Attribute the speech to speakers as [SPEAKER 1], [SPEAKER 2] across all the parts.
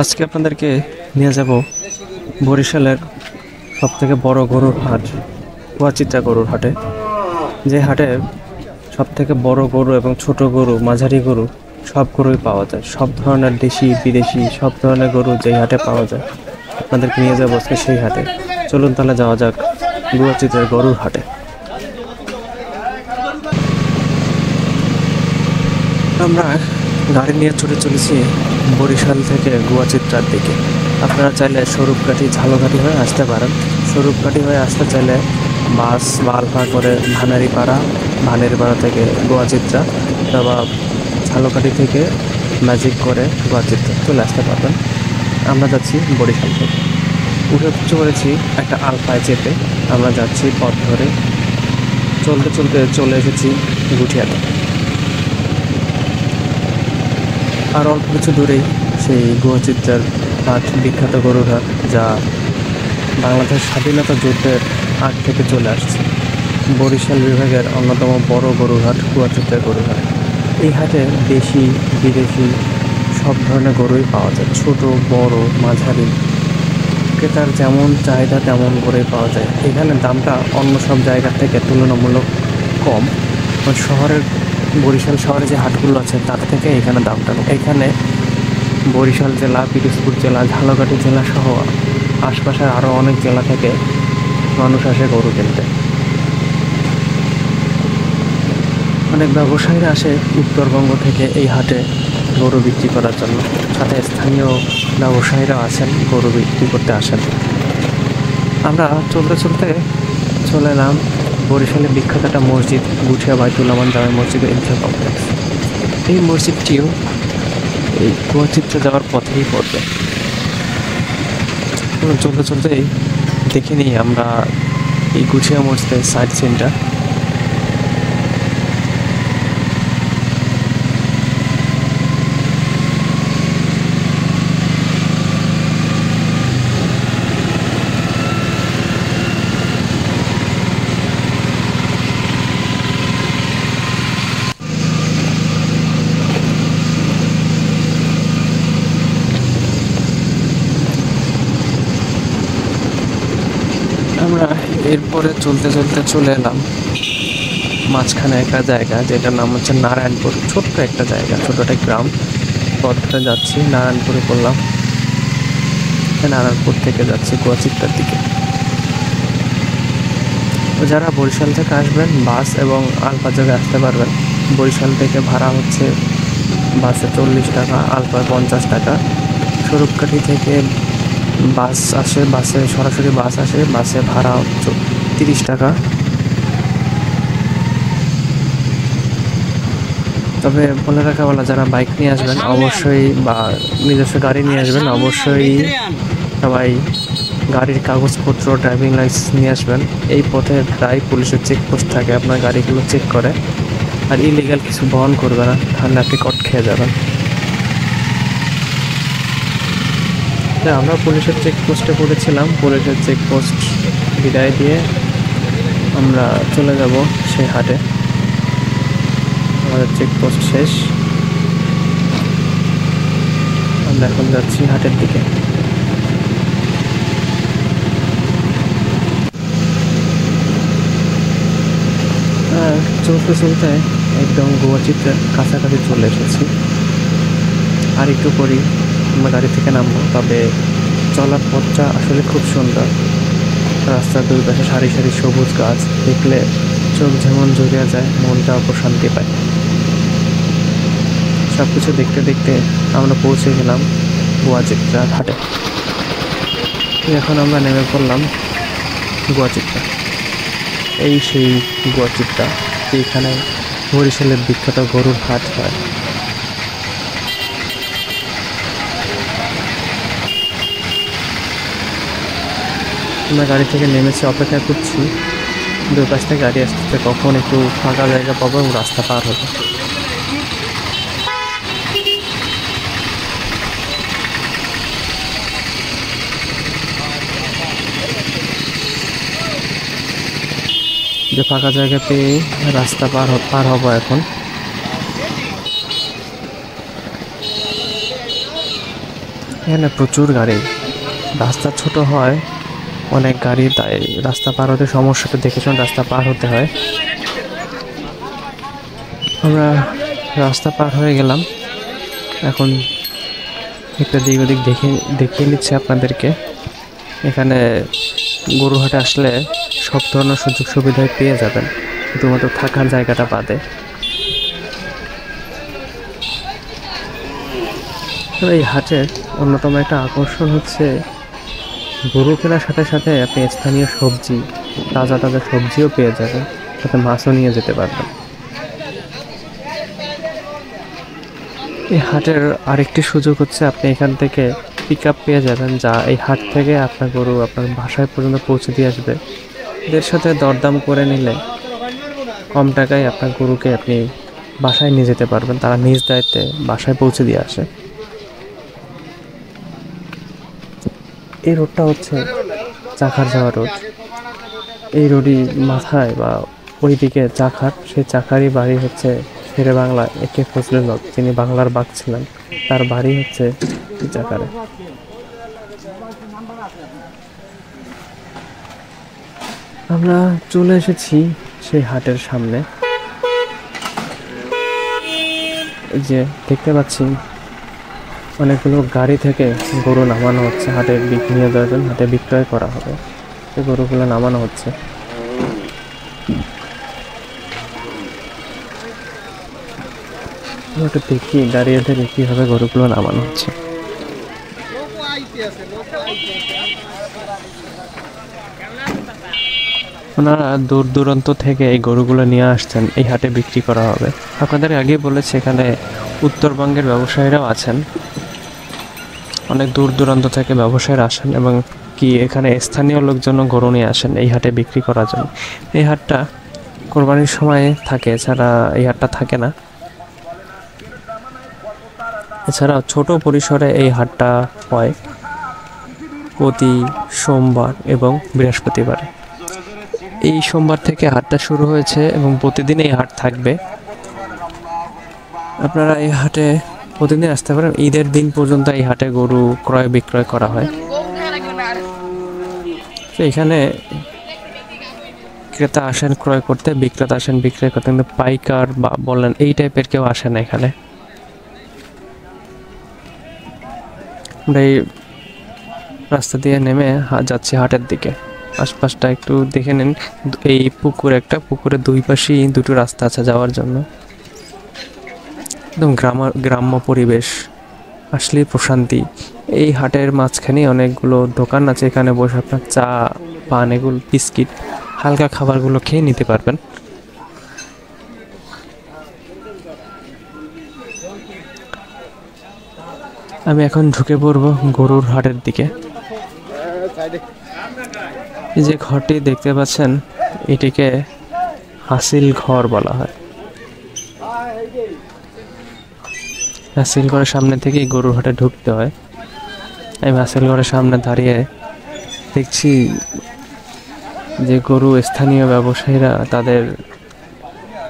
[SPEAKER 1] আজকে আপনাদেরকে নিয়ে যাব বরিশালের সবথেকে বড় গরুর হাট, কুয়াচিত্রা গরুর হাটে। যে হাটে সবথেকে বড় গরু এবং ছোট গরু, মাঝারি গরু সব গরুই পাওয়া যায়। সব ধরনের দেশি বিদেশি সব ধরনের গরু যেই হাটে পাওয়া যায়, আপনাদেরকে নিয়ে যাবো আজকে সেই হাটে। চলুন তাহলে যাওয়া যাক কুয়াচিত্রার গরুর হাটে। আমরা গাড়ি নিয়ে ছুটে চলেছি বরিশাল থেকে গুয়াচিত্রার দিকে। আপনারা চাইলে স্বরূপকাঠি, ঝালকাঠি হয়ে আসতে পারেন। স্বরূপকাঠি হয়ে আসতে চাইলে বাস বা আলফা করে ভানেরিপাড়া থেকে গুয়াচিত্রা, অথবা ঝালকাঠি থেকে ম্যাজিক করে গুয়াচিত্রা চলে আসতে পারবেন। আমরা যাচ্ছি বরিশাল থেকে। উঠে পড়েছি একটা আলফায় চেপে আমরা যাচ্ছি পথ ধরে। চলতে চলতে চলে এসেছি গুঠিয়াতে। আর অল্প কিছু দূরেই সেই গুয়াচিত্রার হাট, বিখ্যাত গরুর হাট, যা বাংলাদেশ স্বাধীনতা যুদ্ধের আগ থেকে চলে আসছে। বরিশাল বিভাগের অন্যতম বড় গরুর হাট গুয়াচিত্রার গরুর হাট। এই হাটে দেশি বিদেশি সব ধরনের গরুই পাওয়া যায়, ছোট বড় মাঝারি। ক্রেতার যেমন চাহিদা তেমন গরুই পাওয়া যায়। এখানে দামটা অন্য সব জায়গা থেকে তুলনামূলক কম। বরিশাল শহরে যে হাটগুলো আছে তার থেকে এখানে দামটা কম। এখানে বরিশাল জেলা, পিরোজপুর জেলা, ঝালকাঠি জেলা সহ আশপাশের আরও অনেক জেলা থেকে মানুষ আসে গরু কিনতে। অনেক ব্যবসায়ীরা আসে উত্তরবঙ্গ থেকে এই হাটে গরু বিক্রি করার জন্য। সাথে স্থানীয় ব্যবসায়ীরাও আছেন, গরু বিক্রি করতে আসেন। আমরা চলতে চলতে চলে এলাম বরিশালের বিখ্যাত একটা মসজিদ, গুঠিয়া বাইতুল আমান জামে মসজিদ ঈদগাহ কমপ্লেক্স। এই মসজিদটিও এই কুয়াচিত্রা যাওয়ার পথেই পড়বে। চলতে চলতেই দেখে নিই আমরা এই গুঠিয়া মসজিদের সাইড সিনটা। আমরা এরপরে চলতে চলতে চলে এলাম মাঝখানে একটা জায়গা, যেটার নাম হচ্ছে নারায়ণপুর। ছোট্ট একটা জায়গা, ছোট একটা গ্রাম। পথ ধরে যাচ্ছি, নারায়ণপুরে পড়লাম। নারায়ণপুর থেকে যাচ্ছি কুয়াচিত্রার দিকে। তো যারা বরিশাল থেকে আসবেন, বাস এবং আলফা যোগে আসতে পারবেন। বরিশাল থেকে ভাড়া হচ্ছে বাসে 40 টাকা, আলফায় 50 টাকা। স্বরূপকাঠি থেকে বাস আসে, বাসে সরাসরি বাস আসে, বাসে ভাড়া হচ্ছে 30 টাকা। তবে বলে রাখা ভালো, যারা বাইক নিয়ে আসবেন অবশ্যই, বা নিজস্ব গাড়ি নিয়ে আসবেন অবশ্যই সবাই গাড়ির কাগজপত্র, ড্রাইভিং লাইসেন্স নিয়ে আসবেন। এই পথে প্রায় পুলিশের চেকপোস্ট থাকে, আপনার গাড়িগুলো চেক করে। আর ইলিগাল কিছু বহন করবে না, তাহলে আপনি কট খেয়ে যাবেন। আমরা পুলিশের চেকপোস্টে পড়েছিলাম। পুলিশের চেকপোস্ট বিদায় দিয়ে আমরা চলে যাব সেই হাটে। আমাদের চেকপোস্ট শেষ, আমরা এখন যাচ্ছি হাটের দিকে। চলতে চলতে একদম গুয়াচিত্রার কাছাকাছি চলে এসেছি। আর একটু করি আমরা গাড়ি থেকে নামবো। তবে চলার পথটা আসলে খুব সুন্দর। রাস্তার দুই পাশে সারি সারি সবুজ গাছ, দেখলে চোখ যেমন জড়িয়ে যায়, মনটাও প্রশান্তি পায়। সব কিছু দেখতে দেখতে আমরা পৌঁছে গেলাম গুয়াচিত্রার হাটে। এখন আমরা নেমে পড়লাম গুয়াচিত্রা। এই সেই গুয়াচিত্রা, এইখানে বরিশালের বিখ্যাত গরুর হাট হয়। আমরা গাড়ি থেকে নেমেছি, অপেক্ষা করছি দুই পাশ থেকে গাড়ি আসতে, কখন একটু ফাঁকা জায়গা পাবো এবং রাস্তা পার হবে। যে ফাঁকা জায়গা পেয়ে রাস্তা পার হবো এখন। এখানে প্রচুর গাড়ি, রাস্তা ছোট হয়, অনেক গাড়ি, তাই রাস্তা পার হতে সমস্যাটা দেখে শুনে রাস্তা পার হতে হয়। আমরা রাস্তা পার হয়ে গেলাম, এখন একটা দিক ওদিক দেখিয়ে নিচ্ছি আপনাদেরকে। এখানে গরুহাটে আসলে সব ধরনের সুযোগ সুবিধায় পেয়ে যাবেন, শুধুমাত্র থাকার জায়গাটা বাদে। এই হাটের অন্যতম একটা আকর্ষণ হচ্ছে গরু কেনার সাথে সাথে আপনি স্থানীয় সবজি, তাজা তাজা সবজিও পেয়ে যাবেন, সাথে মাছও নিয়ে যেতে পারবেন। এই হাটের আরেকটি সুযোগ হচ্ছে আপনি এখান থেকে পিক আপ পেয়ে যাবেন, যা এই হাট থেকে আপনার গরু আপনার বাসায় পর্যন্ত পৌঁছে দিয়ে আসবে। এদের সাথে দরদাম করে নিলে কম টাকায় আপনার গরুকে আপনি বাসায় নিয়ে যেতে পারবেন, তারা নিজ দায়িত্বে বাসায় পৌঁছে দিয়ে আসে। এই রোডটা হচ্ছে চাখার যাওয়া রোড। এই রোডই মাথায় বা ওইদিকে চাখার, সেই চাখারই বাড়ি হচ্ছে শেরে বাংলা একে ফজলুল হক, যিনি বাংলার বাঘ ছিলেন, তার বাড়ি হচ্ছে চাকারে। আমরা চলে এসেছি সেই হাটের সামনে। যে দেখতে পাচ্ছি অনেকগুলো গাড়ি থেকে গরু নামানো হচ্ছে, হাটে নিয়ে যাওয়ার জন্য, হাটে বিক্রয় করা হবে। সেই গরুগুলো নামানো হচ্ছে। ওটা দেখি দাঁড়িয়ে দাঁড়িয়ে কিভাবে গরুগুলো নামানো হচ্ছে। ওনারা দূর দূরান্ত থেকে এই গরুগুলো নিয়ে আসছেন, এই হাটে বিক্রি করা হবে। আপনাদের আগে বলেছি এখানে উত্তরবঙ্গের ব্যবসায়ীরাও আছেন, অনেক দূর দূরান্ত থেকে ব্যবসায়ীরা আসেন এবং কি এখানে স্থানীয় লোকজন গরু নিয়ে আসেন এই হাটে বিক্রি করার জন্য। এই হাটটা কোরবানির সময় থাকে, এছাড়া এই হাটটা থাকে না। এছাড়াও ছোট পরিসরে এই হাটটা হয় প্রতি সোমবার এবং বৃহস্পতিবারে। এই সোমবার থেকে হাটটা শুরু হয়েছে এবং প্রতিদিন এই হাট থাকবে। আপনারা এই হাটে প্রতিদিন আসতে পারেন, ঈদের দিন পর্যন্ত এই হাটে গরু ক্রয় বিক্রয় করা হয়। তো এখানে ক্রেতা আসেন ক্রয় করতে, বিক্রেতা আসেন বিক্রয় করতে, কিন্তু পাইকার বা বলেন এই টাইপের কেউ আসে না এখানে। আমরা এই রাস্তা দিয়ে নেমে যাচ্ছি হাটের দিকে। আশপাশটা একটু দেখে নিন। এই পুকুরের দুই পাশেই দুটো রাস্তা আছে যাওয়ার জন্য। একদম গ্রাম্য পরিবেশ, আসলেই প্রশান্তি। এই হাটের মাঝখানে অনেকগুলো দোকান আছে, এখানে বসে আপনার চা, পান, এগুলো বিস্কিট, হালকা খাবারগুলো খেয়ে নিতে পারবেন। আমি এখন ঢুকে পড়ব গরুর হাটের দিকে। এই যে ঘরটি দেখতে পাচ্ছেন, এটিকে হাসিল ঘর বলা হয়। হাসিল ঘরের সামনে থেকেই গরুর হাটে ঢুকতে হয়। আমি হাসিল ঘরের সামনে দাঁড়িয়ে দেখছি যে গরু স্থানীয় ব্যবসায়ীরা তাদের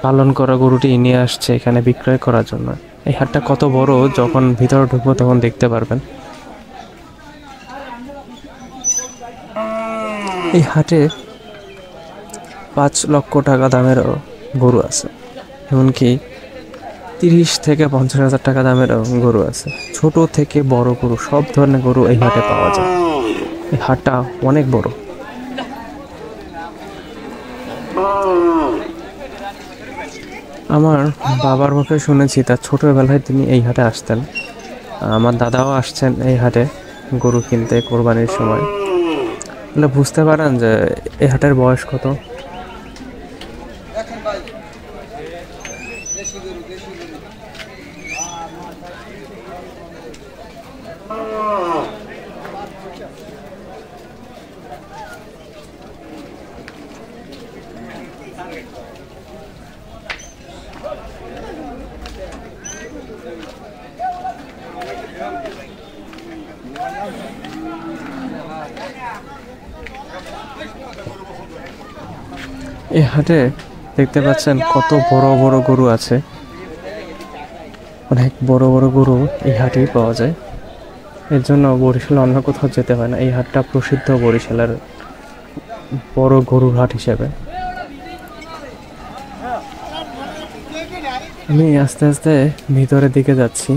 [SPEAKER 1] পালন করা গরুটি নিয়ে আসছে এখানে বিক্রয় করার জন্য। এই হাটটা কত বড়, যখন ভিতরে ঢুকবো তখন দেখতে পারবেন। এই হাটে 5 লক্ষ টাকা দামেরও গরু আছে, এমনকি 30 থেকে 50 হাজার টাকা দামেরও গরু আছে। ছোট থেকে বড় গরু, সব ধরনের গরু এই হাটে পাওয়া যায়। এই হাটটা অনেক বড়। আমার বাবার মুখে শুনেছি তার ছোটবেলায় তিনি এই হাটে আসতেন। আমার দাদাও আসছেন এই হাটে গরু কিনতে কোরবানির সময়। তাহলে বুঝতে পারেন যে এই হাটের বয়স কত। এই হাটে দেখতে পাচ্ছেন কত বড় বড় গরু আছে, অনেক বড় বড় গরু এই হাটেই পাওয়া যায়। এর জন্য বরিশালে অন্য কোথাও যেতে হয় না। এই হাটটা প্রসিদ্ধ বরিশালের বড় গরুর হাট হিসেবে। আমি আস্তে আস্তে ভিতরের দিকে যাচ্ছি।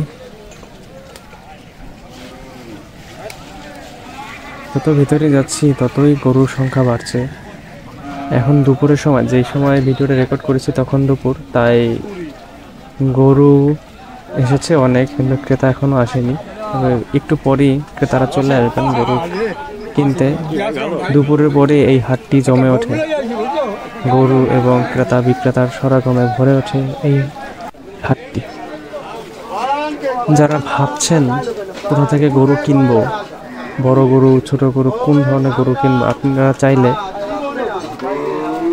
[SPEAKER 1] যত ভিতরে যাচ্ছি ততই গরুর সংখ্যা বাড়ছে। এখন দুপুরের সময়, যেই সময় ভিডিওটা রেকর্ড করেছি তখন দুপুর, তাই গরু এসেছে অনেক, কিন্তু ক্রেতা এখনো আসেনি। তবে একটু পরেই ক্রেতারা চলে আসবেন গরু কিনতে। দুপুরের পরে এই হাটটি জমে ওঠে, গরু এবং ক্রেতা বিক্রেতার সরাগমে ভরে ওঠে এই হাটটি। যারা ভাবছেন কোথা থেকে গরু কিনবো, বড় গরু ছোট গরু কোন ধরনের গরু কিনবো, আপনারা চাইলে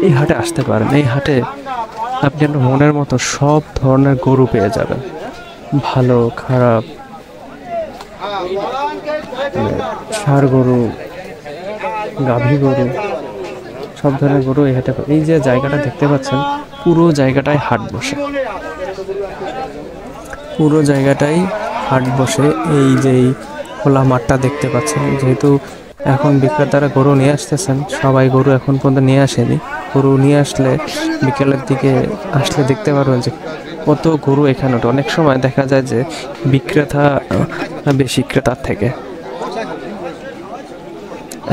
[SPEAKER 1] এই হাটে আসতে পারেন। এই হাটে আপনি আপনার মনের মতো সব ধরনের গরু পেয়ে যাবেন, ভালো খারাপ, ষাঁড় গরু, গাভী গরু, সব ধরনের গরু এই হাটে। এই যে জায়গাটা দেখতে পাচ্ছেন, পুরো জায়গাটাই হাট বসে, পুরো জায়গাটাই হাট বসে। এই যে খোলা মাঠটা দেখতে পাচ্ছেন, যেহেতু এখন বিক্রেতারা গরু নিয়ে আসতেছেন, সবাই গরু এখন পর্যন্ত নিয়ে আসেনি। গরু নিয়ে আসলে বিকেলের দিকে আসলে দেখতে পারবেন যে কত গরু এখানে ওঠে। অনেক সময় দেখা যায় যে বিক্রেতা বেশি ক্রেতার থেকে।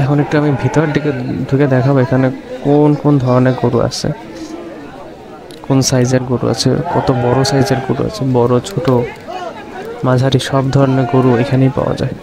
[SPEAKER 1] এখন একটু আমি ভিতরের দিকে ঢুকে দেখাবো এখানে কোন কোন ধরনের গরু আছে, কোন সাইজের গরু আছে, কত বড় সাইজের গরু আছে, বড় ছোট মাঝারি সব ধরনের গরু এখানেই পাওয়া যায়।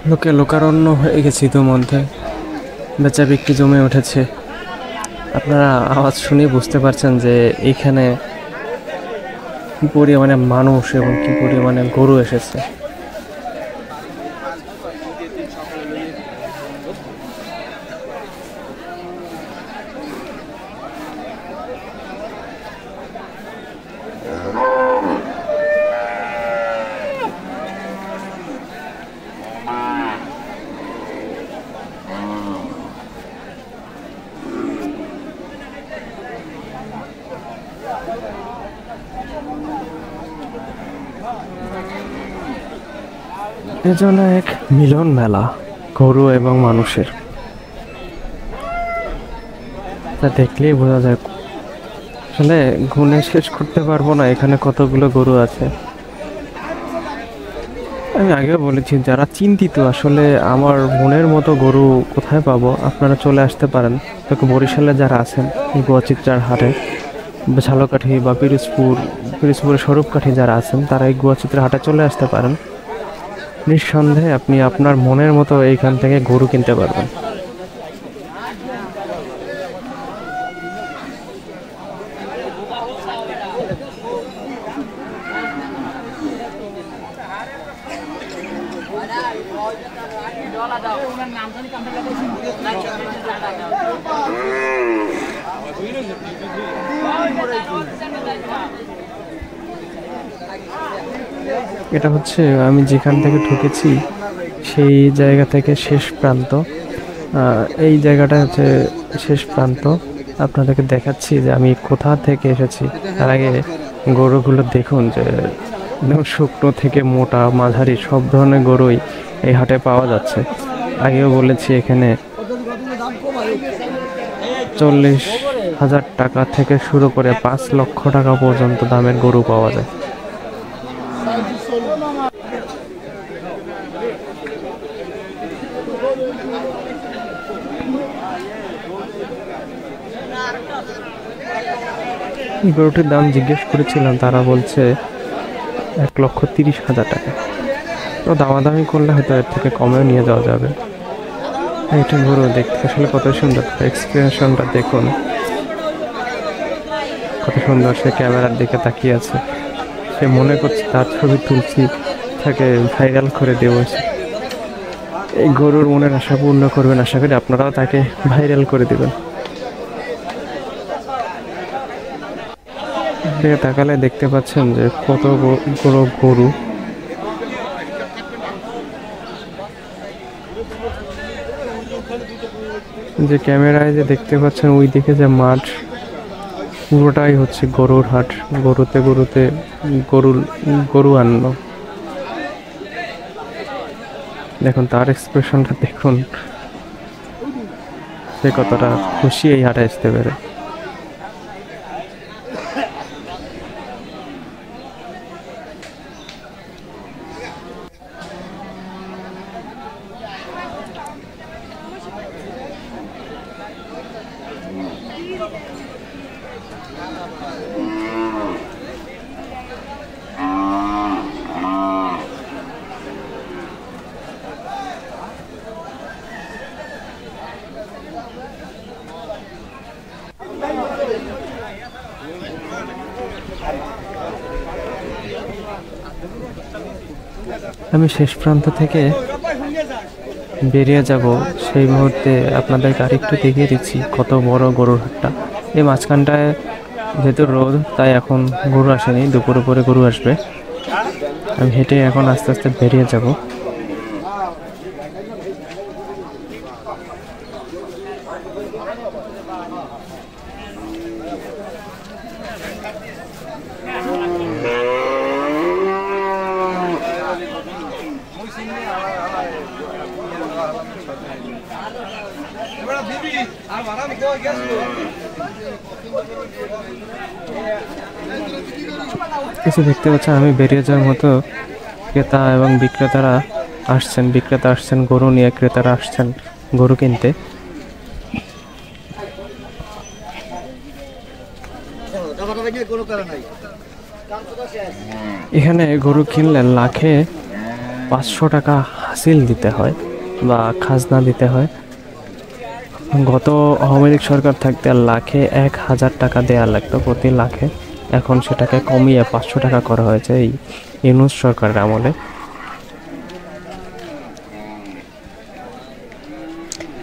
[SPEAKER 1] লোকে লোকারণ্য হয়ে গেছে ইতিমধ্যে, বেচা বিক্রি জমে উঠেছে। আপনারা আওয়াজ শুনে বুঝতে পারছেন যে এইখানে কি পরিমাণে মানুষ এবং কি পরিমাণে গরু এসেছে। এজন্য এক মিলন মেলা গরু এবং মানুষের, তা দেখলেই বোঝা যায়। আসলে গুণে শেষ করতে পারবো না এখানে কতগুলো গরু আছে। আমি আগেও বলেছি, যারা চিন্তিত আসলে আমার মনের মতো গরু কোথায় পাবো, আপনারা চলে আসতে পারেন। তো বরিশালে যারা আছেন এই গোয়াচিত্রার হাটে, ঝালকাঠি বা পিরোজপুরের স্বরূপকাঠি যারা আছেন, তারা এই গোয়াচিত্রার হাটে চলে আসতে পারেন। নিঃসন্দেহে আপনি আপনার মনের মতো এইখান থেকে গরু কিনতে পারবেন। এটা হচ্ছে আমি যেখান থেকে ঢুকেছি সেই জায়গা থেকে শেষ প্রান্ত। এই জায়গাটা হচ্ছে শেষ প্রান্ত। আপনাদেরকে দেখাচ্ছি যে আমি কোথা থেকে এসেছি। তার আগে গরুগুলো দেখুন, যে শুকনো থেকে মোটা মাঝারি সব ধরনের গরুই এই হাটে পাওয়া যাচ্ছে। আগেও বলেছি এখানে 40,000 টাকা থেকে শুরু করে 5 লক্ষ টাকা পর্যন্ত দামের গরু পাওয়া যায়। গরুটির দাম জিজ্ঞেস করেছিলাম, তারা বলছে 1,30,000 টাকা। তো দামাদামি করলে হয়তো এর থেকে কমেও নিয়ে যাওয়া যাবে। এটা গরু দেখতে আসলে কত সুন্দর, এক্সপ্রেশনটা দেখুন কত সুন্দর। সে ক্যামেরার দিকে তাকিয়ে আছে, সে মনে করছে তার ছবি তুলছি, তাকে ভাইরাল করে দেবো। এই গরুর মনের আশা পূর্ণ করবেন, আশা করি আপনারাও তাকে ভাইরাল করে দেবেন। দিকে তাকালে দেখতে পাচ্ছেন যে কত বড় গরু। যে ক্যামেরায় যে দেখতে পাচ্ছেন ওই দিকে যে মাঠ, পুরোটাই হচ্ছে গরুর হাট। গরুতে গরুতে গরু আনলো। দেখুন তার এক্সপ্রেশনটা দেখুন, সে কতটা খুশি এই হাটে আসতে পেরে। আমি শেষ প্রান্ত থেকে বেরিয়ে যাব, সেই মুহূর্তে আপনাদেরকে আরেকটু দেখিয়ে দিচ্ছি কত বড় গরুর হাটটা। এই মাঝখানটায় যেহেতু রোদ, তাই এখন গরু আসেনি, দুপুর পরে গরু আসবে। আমি হেঁটে এখন আস্তে আস্তে বেরিয়ে যাব। কিছু দেখতে পাচ্ছেন আমি বেরিয়ে যাওয়ার মতো ক্রেতা এবং বিক্রেতারা আসছেন। বিক্রেতা আসছেন গরু নিয়ে, ক্রেতারা আসছেন গরু কিনতে। এখানে গরু কিনলে লাখে 500 টাকা হাসিল দিতে হয় বা খাজনা দিতে হয়। গত আওয়ামী লীগ সরকার থাকতে লাখে 1,000 টাকা দেওয়া লাগতো প্রতি লাখে, এখন সেটাকে কমিয়ে 500 টাকা করা হয়েছে এই ইউনূস সরকারের আমলে।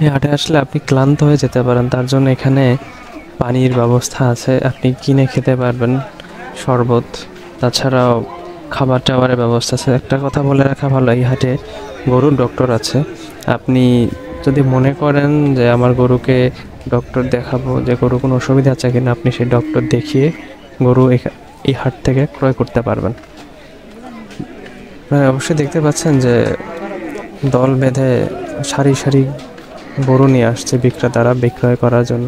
[SPEAKER 1] এই হাটে আসলে আপনি ক্লান্ত হয়ে যেতে পারেন, তার জন্য এখানে পানির ব্যবস্থা আছে, আপনি কিনে খেতে পারবেন শরবত। তাছাড়াও খাবার টাবারের ব্যবস্থা আছে। একটা কথা বলে রাখা ভালো, এই হাটে গরুর ডক্টর আছে। আপনি যদি মনে করেন যে আমার গরুকে ডক্টর দেখাবো, যে গরু কোনো অসুবিধা আছে কিনা, আপনি সেই ডক্টর দেখিয়ে গরু এই হাট থেকে ক্রয় করতে পারবেন। আপনারা অবশ্যই দেখতে পাচ্ছেন যে দল বেঁধে সারি সারি গরু নিয়ে আসছে বিক্রেতারা বিক্রয় করার জন্য।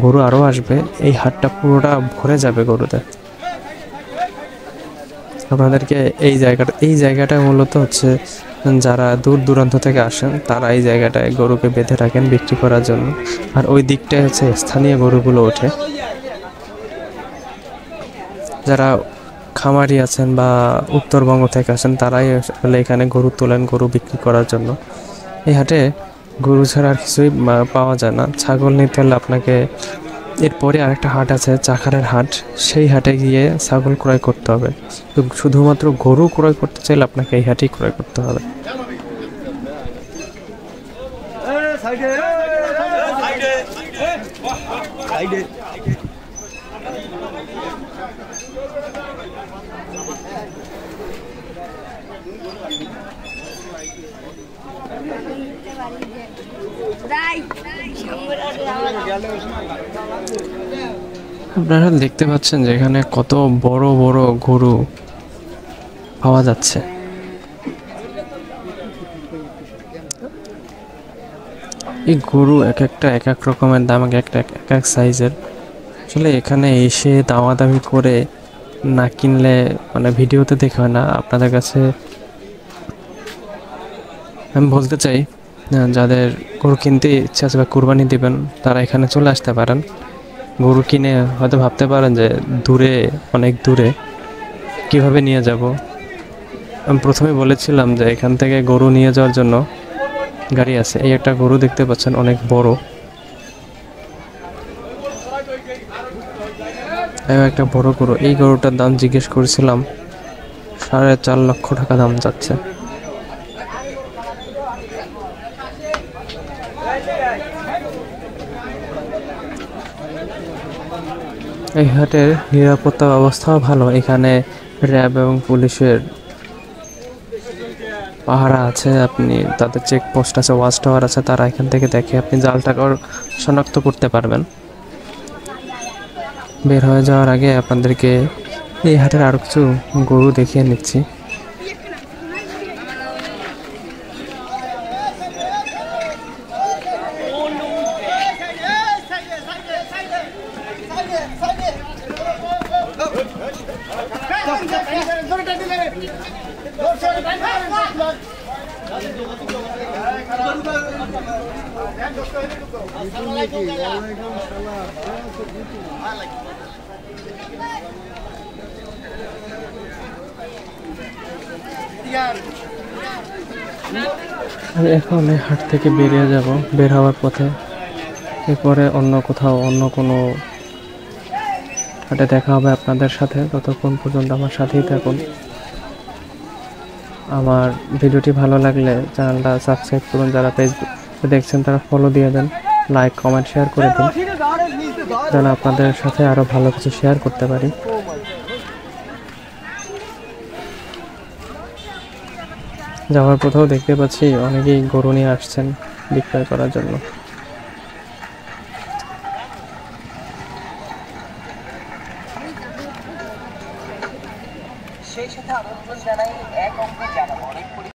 [SPEAKER 1] গরু আরও আসবে, এই হাটটা পুরোটা ভরে যাবে গরুতে। আপনাদেরকে এই জায়গাটা মূলত হচ্ছে যারা দূর দূরান্ত থেকে আসেন তারা এই জায়গাটায় গরুকে বেঁধে রাখেন বিক্রি করার জন্য। আর ওই দিকটায় হচ্ছে স্থানীয় গরুগুলো ওঠে। যারা খামারি আছেন বা উত্তরবঙ্গ থেকে আসেন তারাই আসলে এখানে গরু তোলেন গরু বিক্রি করার জন্য। এই হাটে গরু ছাড়া আর কিছুই পাওয়া যায় না। ছাগল নিতে হলে আপনাকে এরপরে আরেকটা হাট আছে চাখারের হাট, সেই হাটে গিয়ে ছাগল ক্রয় করতে হবে। তো শুধুমাত্র গরু ক্রয় করতে চাইলে আপনাকে এই হাটেই ক্রয় করতে হবে। আপনারা দেখতে পাচ্ছেন যে এখানে কত বড় বড় গরু পাওয়া যাচ্ছে। এই গরু এক একটা এক এক রকমের দাম, এক এক সাইজের। আসলে এখানে এসে দামাদামি করে না কিনলে মানে ভিডিওতে দেখা হয় না। আপনাদের কাছে আমি বলতে চাই যাদের গরু কিনতে ইচ্ছা আছে বা কুরবানি দিবেন তারা এখানে চলে আসতে পারেন। গরু কিনে হয়তো ভাবতে পারেন যে দূরে, অনেক দূরে কিভাবে নিয়ে যাব। আমি প্রথমে বলেছিলাম যে এখান থেকে গরু নিয়ে যাওয়ার জন্য গাড়ি আছে। এই একটা গরু দেখতে পাচ্ছেন, অনেক বড়। একটা বড় গরু। এই গরুটার দাম জিজ্ঞেস করেছিলাম, 4.5 লক্ষ টাকা দাম যাচ্ছে। এই হাটের নিরাপত্তা ব্যবস্থাও ভালো। এখানে র্যাব এবং পুলিশের পাহারা আছে, আপনি তাদের চেকপোস্ট আছে, ওয়াচ টাওয়ার আছে, তারা এখান থেকে দেখে আপনি জাল টাকাও শনাক্ত করতে পারবেন। বের হয়ে যাওয়ার আগে আপনাদেরকে এই হাটের আরও কিছু গরু দেখিয়ে নিচ্ছি। আমি এখন এই হাট থেকে বেরিয়ে যাব। বের হওয়ার পথে এরপরে অন্য কোথাও, অন্য কোনো হাটে দেখা হবে আপনাদের সাথে। ততক্ষণ পর্যন্ত আমার সাথেই থাকুন। আমার ভিডিওটি ভালো লাগলে চ্যানেলটা সাবস্ক্রাইব করুন। যারা ফেসবুকে দেখছেন তারা ফলো দিয়ে দেন, লাইক, কমেন্ট, শেয়ার করে দিন, যেন আপনাদের সাথে আরও ভালো কিছু শেয়ার করতে পারি। যাওয়ার পথেও দেখতে পাচ্ছি অনেকেই গরু নিয়ে আসছেন বিক্রয় করার জন্য।
[SPEAKER 2] সেই সাথে আমন্ত্রণ জানাই এক অঙ্কের জানাবো অনেক